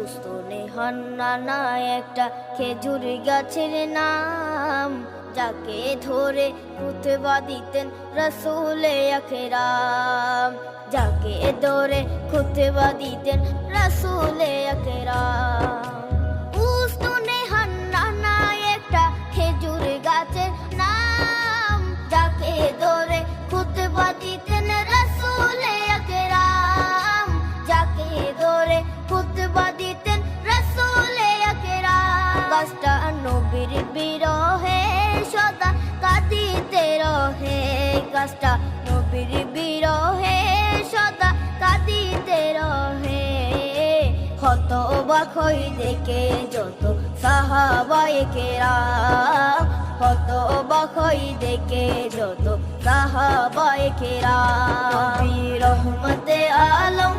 উস্তনে হান্নানা একটা খেজুর গাছের নাম, যাকে ধরে খুতবা দিতেন রাসূলে আকরাম, যাকে ধরে খুতবা দিতেন রাসূলে আকরাম। উস্তনে হান্নানা একটা খেজুর গাছের নাম, যাকে ধরে খুতবা দিতেন রাসূলে আকরাম, যাকে ধরে খুতবা দিতেন রাসূলে আকরাম। গাছটা নবীর বিরহে সদা কাঁদিতে রহে, গাছটা নবীর বিরহে সদা কাঁদিতে রহে। হতবাক হই দেখে যত সাহাবায়ে কেরাম, হতবাক হই দেখে যত সাহাবায়ে কেরাম। নবী রহমতে আলম